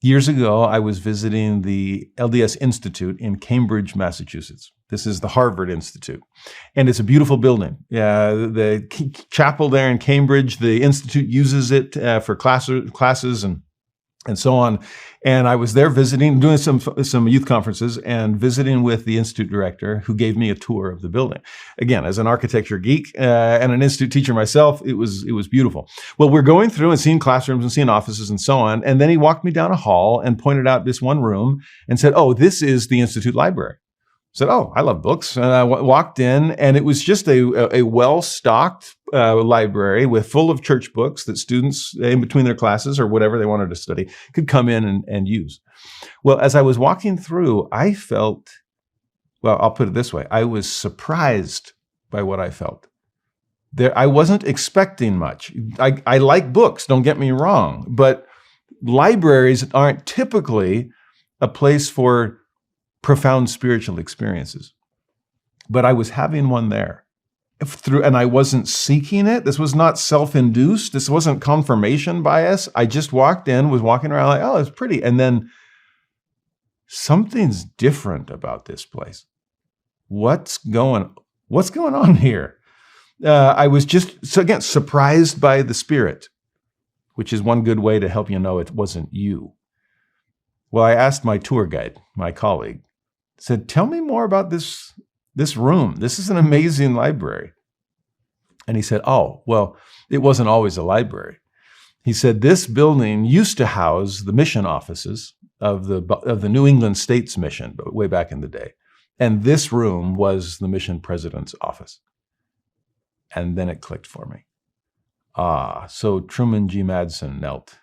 Years ago, I was visiting the LDS Institute in Cambridge, Massachusetts. This is the Harvard Institute, and it's a beautiful building. The chapel there in Cambridge, the Institute uses it for classes and so on. And I was there visiting, doing some youth conferences and visiting with the Institute director who gave me a tour of the building. Again, as an architecture geek and an Institute teacher myself, it was beautiful. Well, we're going through and seeing classrooms and seeing offices and so on. And then he walked me down a hall and pointed out this one room and said, "Oh, this is the Institute library." I said, "Oh, I love books." And I walked in, and it was just a well-stocked library full of church books that students in between their classes or whatever they wanted to study could come in and use. Well, as I was walking through, I felt, well, I'll put it this way. I was surprised by what I felt. I wasn't expecting much. I like books, don't get me wrong, but libraries aren't typically a place for profound spiritual experiences. But I was having one there. And I wasn't seeking it. This was not self-induced. This wasn't confirmation bias. I just walked in, was walking around like, oh, it's pretty. And then something's different about this place. What's going on here? I was just, so again, surprised by the Spirit, which is one good way to help you know it wasn't you. Well, I asked my tour guide, my colleague, said, "Tell me more about this room. This is an amazing library." And he said, "Oh, well, it wasn't always a library." He said, "This building used to house the mission offices of the New England States Mission, but way back in the day. And this room was the mission president's office." And then it clicked for me. So Truman G. Madsen knelt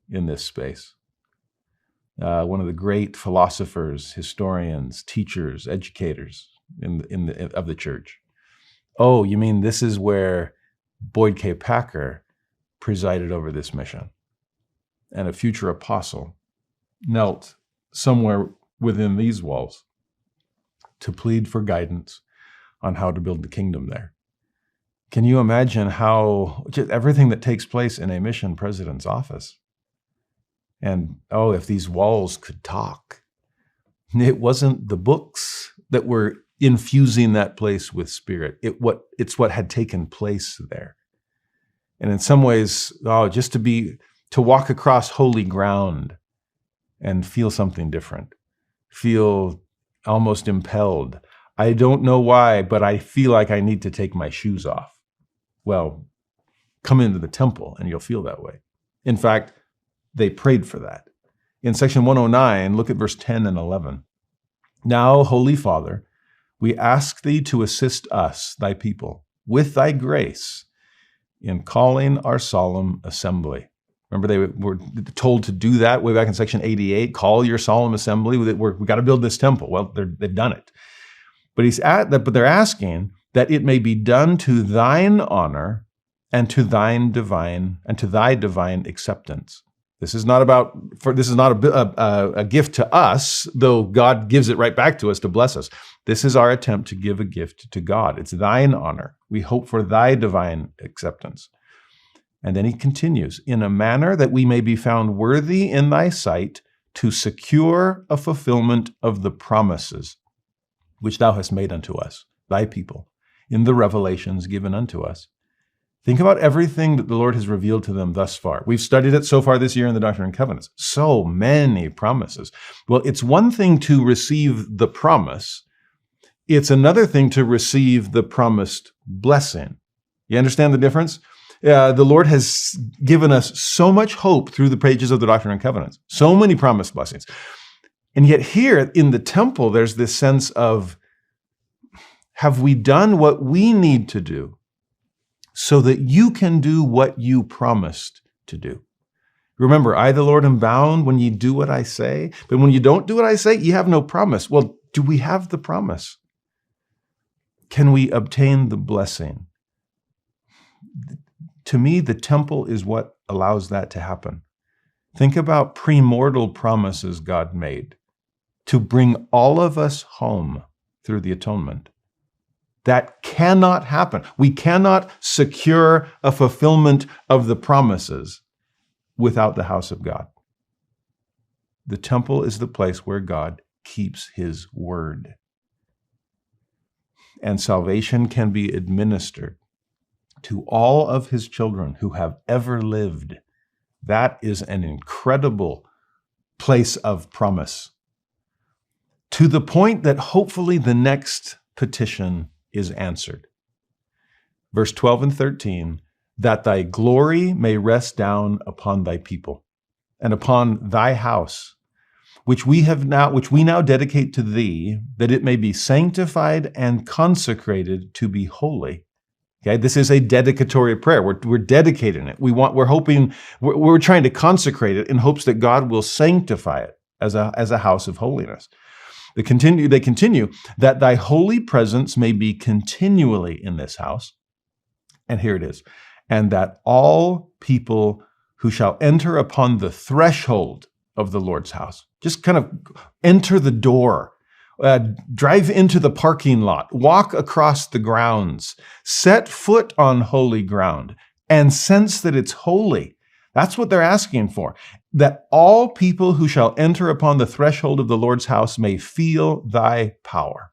in this space. One of the great philosophers, historians, teachers, educators of the church. Oh, you mean this is where Boyd K. Packer presided over this mission? And a future apostle knelt somewhere within these walls to plead for guidance on how to build the kingdom there. Can you imagine how just everything that takes place in a mission president's office? And, oh, if these walls could talk. It wasn't the books that were infusing that place with Spirit. It's what had taken place there. And in some ways, just to walk across holy ground and feel something different, feel almost impelled. I don't know why, but I feel like I need to take my shoes off. Well, come into the temple and you'll feel that way. In fact, they prayed for that. In section 109, look at verse 10 and 11. "Now, Holy Father, we ask thee to assist us, thy people, with thy grace in calling our solemn assembly." Remember, they were told to do that way back in section 88, call your solemn assembly. We've got to build this temple. Well, they've done it. But they're asking that it may be done to thine honor and to thy divine acceptance. This is not a gift to us, though God gives it right back to us to bless us. This is our attempt to give a gift to God. It's thine honor. We hope for thy divine acceptance. And then he continues, "in a manner that we may be found worthy in thy sight to secure a fulfillment of the promises which thou hast made unto us, thy people, in the revelations given unto us." Think about everything that the Lord has revealed to them thus far. We've studied it so far this year in the Doctrine Covenants. So many promises. Well, it's one thing to receive the promise. It's another thing to receive the promised blessing. You understand the difference? The Lord has given us so much hope through the pages of the Doctrine and Covenants. So many promised blessings. And yet here in the temple, there's this sense of, have we done what we need to do so that you can do what you promised to do? Remember, I, the Lord, am bound when ye do what I say. But when you don't do what I say, you have no promise. Well, do we have the promise? Can we obtain the blessing? To me, the temple is what allows that to happen. Think about premortal promises God made to bring all of us home through the atonement. That cannot happen. We cannot secure a fulfillment of the promises without the house of God. The temple is the place where God keeps his word. And salvation can be administered to all of his children who have ever lived. That is an incredible place of promise, to the point that hopefully the next petition is answered. Verse 12 and 13, that thy glory may rest down upon thy people and upon thy house, which we now dedicate to thee, that it may be sanctified and consecrated to be holy. Okay, this is a dedicatory prayer. We're dedicating it. We're trying to consecrate it in hopes that God will sanctify it as a house of holiness. They continue, that thy holy presence may be continually in this house. And here it is. And that all people who shall enter upon the threshold of the Lord's house, just kind of enter the door, drive into the parking lot, walk across the grounds, set foot on holy ground, and sense that it's holy. That's what they're asking for. That all people who shall enter upon the threshold of the Lord's house may feel thy power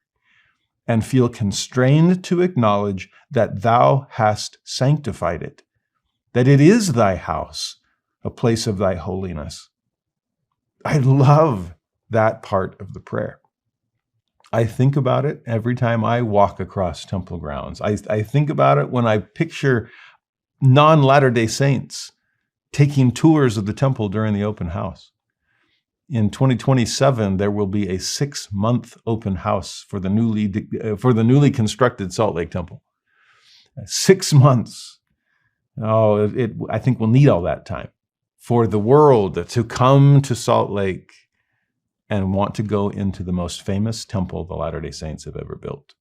and feel constrained to acknowledge that thou hast sanctified it, that it is thy house, a place of thy holiness. I love that part of the prayer. I think about it every time I walk across temple grounds. I think about it when I picture non-Latter-day Saints taking tours of the temple during the open house. In 2027, there will be a 6-month open house for the newly constructed Salt Lake Temple. 6 months. I think we'll need all that time for the world to come to Salt Lake and want to go into the most famous temple the Latter-day Saints have ever built.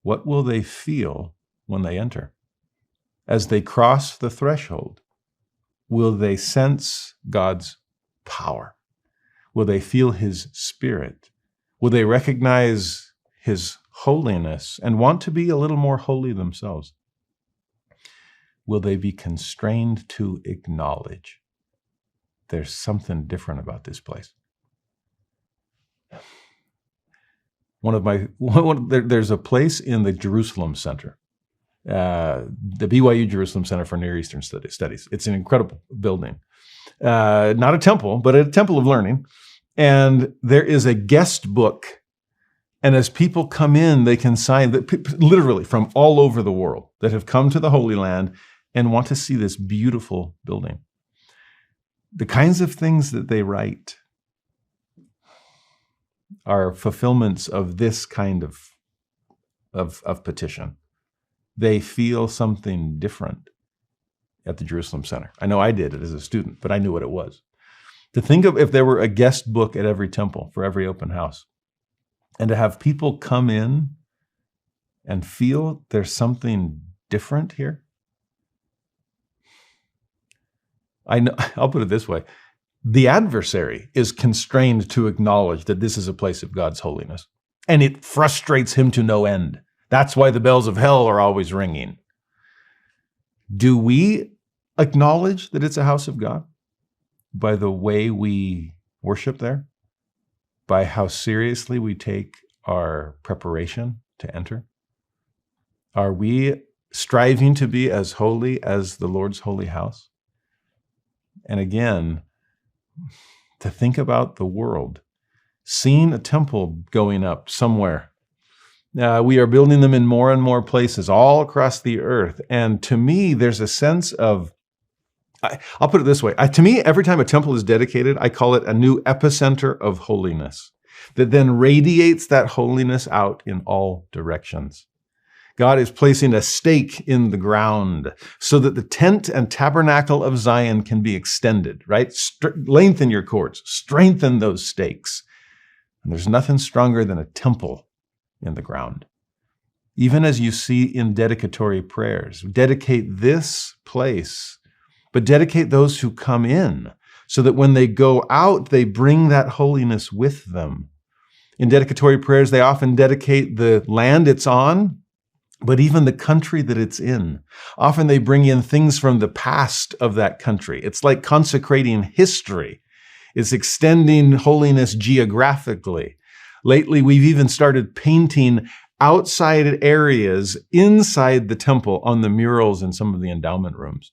What will they feel when they enter? As they cross the threshold, will they sense God's power? Will they feel his spirit? Will they recognize his holiness and want to be a little more holy themselves? Will they be constrained to acknowledge there's something different about this place? There's a place in the Jerusalem Center, the BYU Jerusalem Center for Near Eastern Studies. It's an incredible building. Not a temple, but a temple of learning. And there is a guest book. And as people come in, they can sign, literally from all over the world that have come to the Holy Land and want to see this beautiful building. The kinds of things that they write are fulfillments of this kind of petition. They feel something different at the Jerusalem Center. I know I did it as a student, but I knew what it was. To think of if there were a guest book at every temple for every open house, and to have people come in and feel there's something different here. I'll put it this way. The adversary is constrained to acknowledge that this is a place of God's holiness, and it frustrates him to no end. That's why the bells of hell are always ringing. Do we acknowledge that it's a house of God by the way we worship there? By how seriously we take our preparation to enter? Are we striving to be as holy as the Lord's holy house? And again, to think about the world, seeing a temple going up somewhere. We are building them in more and more places all across the earth. And to me, there's a sense of, I'll put it this way. To me, every time a temple is dedicated, I call it a new epicenter of holiness that then radiates that holiness out in all directions. God is placing a stake in the ground so that the tent and tabernacle of Zion can be extended, right? Lengthen your cords, strengthen those stakes. And there's nothing stronger than a temple in the ground. Even as you see in dedicatory prayers, dedicate this place, but dedicate those who come in so that when they go out, they bring that holiness with them. In dedicatory prayers, they often dedicate the land it's on, but even the country that it's in. Often they bring in things from the past of that country. It's like consecrating history It's extending holiness geographically. Lately, we've even started painting outside areas inside the temple on the murals in some of the endowment rooms.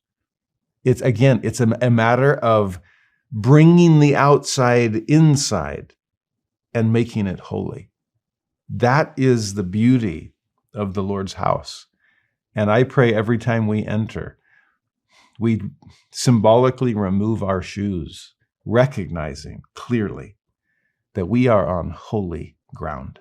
It's a matter of bringing the outside inside and making it holy. That is the beauty of the Lord's house. And I pray every time we enter, we symbolically remove our shoes, recognizing clearly that we are on holy ground.